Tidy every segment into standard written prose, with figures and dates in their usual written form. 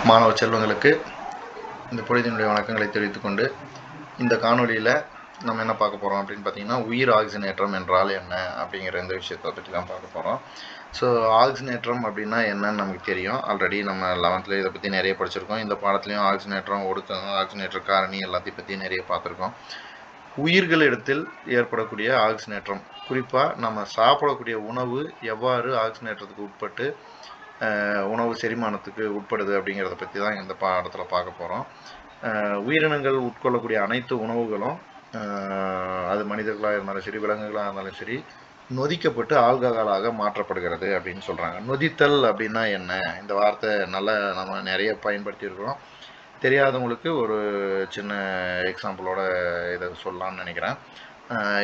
மாணவ செல்வங்களுக்கு இந்த பொழுதினுடைய வணக்கங்களை தெரிவித்துக்கொண்டு இந்த காணொலியில் நம்ம என்ன பார்க்க போகிறோம் அப்படின்னு பார்த்தீங்கன்னா, உயிர் ஆக்சிஜனேற்றம் என்றால் என்ன அப்படிங்கிற இந்த விஷயத்தை பற்றி தான் பார்க்க போகிறோம். ஸோ ஆக்சிஜனேற்றம் அப்படின்னா என்னன்னு நமக்கு தெரியும். ஆல்ரெடி நம்ம 11th இதை பற்றி நிறைய படிச்சிருக்கோம். இந்த பாடத்துலையும் ஆக்சிஜனேற்றம், ஒடுக்கம், ஆக்சிஜனேற்ற காரணி எல்லாத்தையும் பற்றி நிறைய பார்த்துருக்கோம். உயிர்களிடத்தில் ஏற்படக்கூடிய ஆக்சிஜனேற்றம், குறிப்பாக நம்ம சாப்பிடக்கூடிய உணவு எவ்வாறு ஆக்சிஜனேற்றத்துக்கு உட்பட்டு உணவு செரிமானத்துக்கு உட்படுது அப்படிங்கிறத பற்றி தான் இந்த பாடத்தில் பார்க்க போகிறோம். உயிரினங்கள் உட்கொள்ளக்கூடிய அனைத்து உணவுகளும், அது மனிதர்களாக இருந்தாலும் சரி, விலங்குகளாக இருந்தாலும் சரி, நொதிக்கப்பட்டு ஆல்கஹாலாக மாற்றப்படுகிறது அப்படின்னு சொல்கிறாங்க. நொதித்தல் அப்படின்னா என்ன? இந்த வார்த்தை நல்லா நம்ம நிறைய பயன்படுத்தியிருக்கிறோம். தெரியாதவங்களுக்கு ஒரு சின்ன எக்ஸாம்பிளோட இதை சொல்லலாம்னு நினைக்கிறேன்.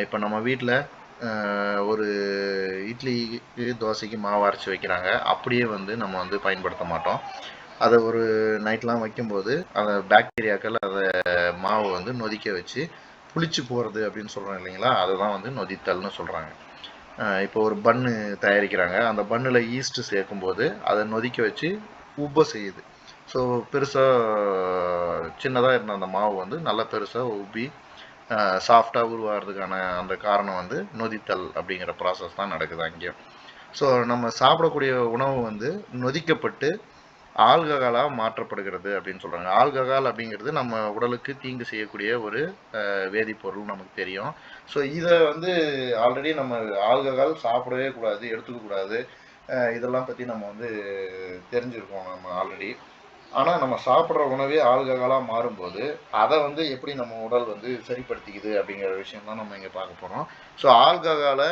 இப்போ நம்ம வீட்டில் ஒரு இட்லிக்கு தோசைக்கு மாவு அரைச்சி வைக்கிறாங்க. அப்படியே நம்ம பயன்படுத்த மாட்டோம். அதை ஒரு நைட்லாம் வைக்கும்போது அந்த பாக்டீரியாக்கள் அதை மாவை நொதிக்க வச்சு புளிச்சு போகிறது அப்படின்னு சொல்கிறோம் இல்லைங்களா? அதுதான் நொதித்தல்னு சொல்கிறாங்க. இப்போ ஒரு பன்னு தயாரிக்கிறாங்க. அந்த பன்னில் ஈஸ்ட்டு சேர்க்கும்போது அதை நொதிக்க வச்சு உப்ப செய்யுது. ஸோ பெருசாக சின்னதாக இருந்த அந்த மாவு நல்லா பெருசாக உப்பி சாஃப்டாக உருவாகிறதுக்கான அந்த காரணம் நொதித்தல் அப்படிங்கிற ப்ராசஸ் தான் நடக்குது அங்கேயும். ஸோ நம்ம சாப்பிடக்கூடிய உணவு நொதிக்கப்பட்டு ஆல்கஹாலாக மாற்றப்படுகிறது அப்படின்னு சொல்கிறாங்க. ஆல்கஹால் அப்படிங்கிறது நம்ம உடலுக்கு தீங்கு செய்யக்கூடிய ஒரு வேதிப்பொருள் நமக்கு தெரியும். ஸோ இதை ஆல்ரெடி நம்ம ஆல்கஹால் சாப்பிடவே கூடாது, எடுத்துக்க கூடாது, இதெல்லாம் பற்றி நம்ம தெரிஞ்சிருக்கோம் நம்ம ஆல்ரெடி. ஆனால் நம்ம சாப்பிட்ற உணவே ஆல்கஹாலாக மாறும்போது அதை எப்படி நம்ம உடல் சரிப்படுத்திக்குது அப்படிங்கிற விஷயம் தான் நம்ம இங்கே பார்க்க போகிறோம். ஸோ ஆல்கஹாலை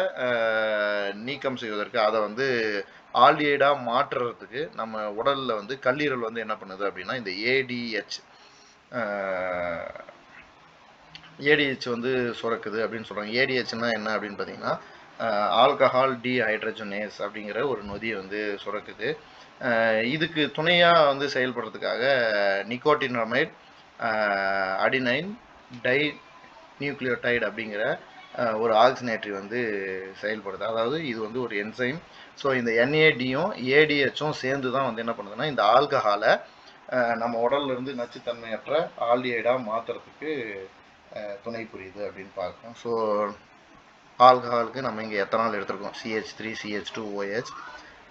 நீக்கம் செய்வதற்கு, அதை ஆல்டிஹைடாக மாற்றுறதுக்கு நம்ம உடலில் கல்லீரல் என்ன பண்ணுது அப்படின்னா, இந்த ஏடிஹெச் சுரக்குது அப்படின்னு சொல்கிறாங்க. ஏடிஹெச்னா என்ன அப்படின்னு பார்த்தீங்கன்னா, ஆல்கஹால் டீஹைட்ரஜனேஸ் அப்படிங்கிற ஒரு நொதியை சுரக்குது. இதுக்கு துணையாக செயல்படுறதுக்காக நிக்கோட்டினமைட் அடினைன் டை நியூக்ளியோடைடு அப்படிங்கிற ஒரு ஆக்சிஜனேட்டரி செயல்படுது. அதாவது இது ஒரு என்சைம். ஸோ இந்த என்ஏடியும் ஏடிஹெச்சும் சேர்ந்து தான் என்ன பண்ணுதுன்னா, இந்த ஆல்கஹாலை நம்ம உடல்லேருந்து நச்சுத்தன்மையற்ற ஆல்டிஹைடாக மாற்றுறதுக்கு துணை புரியுது அப்படின்னு பார்க்கணும். ஸோ ஆல்கஹாலுக்கு நம்ம இங்கே எத்தனால் எடுத்துருக்கோம், CH3 CH2OH.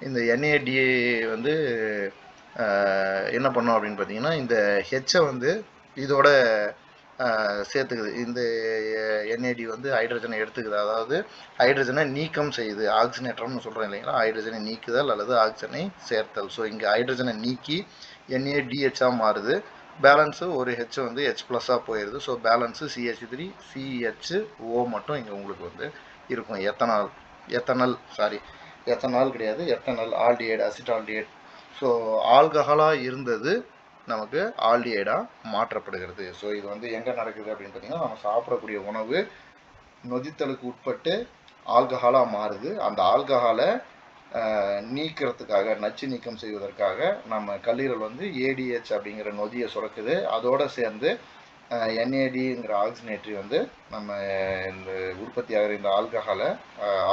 இந்த NADA என்ன பண்ணோம் அப்படின்னு பார்த்தீங்கன்னா, இந்த ஹெச்சை இதோட சேர்த்துக்குது. இந்த NAD ஹைட்ரஜனை எடுத்துக்குது. அதாவது ஹைட்ரஜனை நீக்கம் செய்யுது. ஆக்சிஜனேற்றம்னு சொல்கிறோம் இல்லைங்களா? ஹைட்ரஜனை நீக்குதல் அல்லது ஆக்சிஜனை சேர்த்தல். ஸோ இங்கே ஹைட்ரஜனை நீக்கி NADHஆக மாறுது. பேலன்ஸு ஒரு ஹெச் H+ போயிடுது. ஸோ பேலன்ஸு CH3 CHO மட்டும் இங்கே உங்களுக்கு இருக்கும். எத்தனால் கிடையாது, எத்தனால் ஆல்டிஹைடு, அசிட்டால்டிஹைடு. ஸோ ஆல்கஹாலாக இருந்தது நமக்கு ஆல்டிஹைடாக மாற்றப்படுகிறது. ஸோ இது எங்கே நடக்குது அப்படின்னு பார்த்தீங்கன்னா, நம்ம சாப்பிடக்கூடிய உணவு நொதித்தலுக்கு உட்பட்டு ஆல்கஹாலாக மாறுது. அந்த ஆல்கஹாலை நீக்கிறதுக்காக, நச்சு நீக்கம் செய்வதற்காக நம்ம கல்லீரல் ஏடிஹெச் அப்படிங்கிற நொதியை சுரக்குது. அதோடு சேர்ந்து NADங்கிற ஆக்சிஜனேட்டரி நம்ம இந்த உற்பத்தி ஆகிற இந்த ஆல்கஹாலை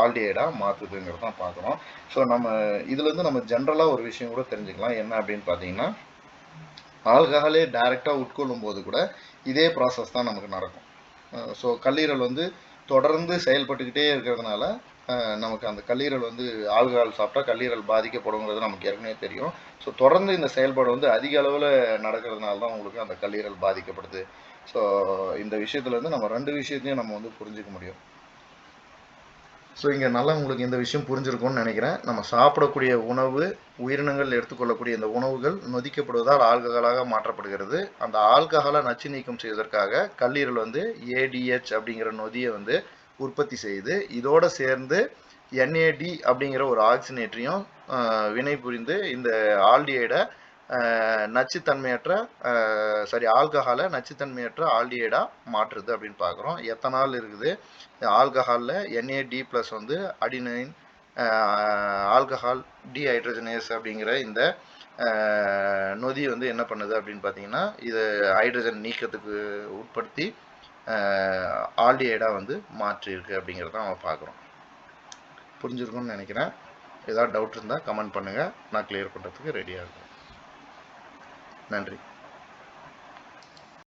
ஆல்டிஹைடாக மாற்றுதுங்கிறது தான் பார்க்குறோம். ஸோ நம்ம இதுலேருந்து நம்ம ஜென்ரலாக ஒரு விஷயம் கூட தெரிஞ்சுக்கலாம். என்ன அப்படின்னு பார்த்தீங்கன்னா, ஆல்கஹாலே டைரெக்டாக உட்கொள்ளும் போது கூட இதே ப்ராசஸ் தான் நமக்கு நடக்கும். ஸோ கல்லீரல் தொடர்ந்து செயல்பட்டுக்கிட்டே இருக்கிறதுனால நமக்கு அந்த கல்லீரல் ஆல்கஹால் சாப்பிட்டா கல்லீரல் பாதிக்கப்படுங்கிறது நமக்கு ஏற்கனவே தெரியும். ஸோ தொடர்ந்து இந்த செயல்பாடு அதிக அளவில் நடக்கிறதுனால தான் உங்களுக்கு அந்த கல்லீரல் பாதிக்கப்படுது. ஸோ இந்த விஷயத்துலேருந்து நம்ம 2 விஷயத்தையும் நம்ம புரிஞ்சுக்க முடியும். ஸோ இங்கே நல்லா உங்களுக்கு இந்த விஷயம் புரிஞ்சிருக்கும்னு நினைக்கிறேன். நம்ம சாப்பிடக்கூடிய உணவு, உயிரினங்கள் எடுத்துக்கொள்ளக்கூடிய இந்த உணவுகள் நொதிக்கப்படுவதால் ஆல்கஹாலாக மாற்றப்படுகிறது. அந்த ஆல்கஹாலை நச்சு நீக்கம் செய்வதற்காக கல்லீரல் ADH அப்படிங்கிற நொதியை உற்பத்தி செய்யுது. இதோடு சேர்ந்து NAD அப்படிங்கிற ஒரு ஆக்சிஜனேட்டரியும் வினை புரிந்து இந்த ஆல்டிஹைடை நச்சுத்தன்மையற்ற ஆல்கஹாலை நச்சுத்தன்மையற்ற ஆல்டிஹைடாக மாற்றுது அப்படின்னு பார்க்குறோம். எத்தனால் இருக்குது. ஆல்கஹாலில் NAD+ அடினைன் ஆல்கஹால் டீஹைட்ரஜனேஸ் அப்படிங்கிற இந்த நொதி என்ன பண்ணுது அப்படின்னு பார்த்தீங்கன்னா, இது ஹைட்ரஜன் நீக்கத்துக்கு உட்படுத்தி ஆல்டிஹைடாக மாற்றிருக்கு அப்படிங்கிறத நம்ம பார்க்குறோம். புரிஞ்சிருக்கும்னு நினைக்கிறேன். ஏதாவது டவுட் இருந்தால் கமெண்ட் பண்ணுங்கள், நான் கிளியர் பண்ணுறதுக்கு ரெடியாக இருக்கேன். நன்றி.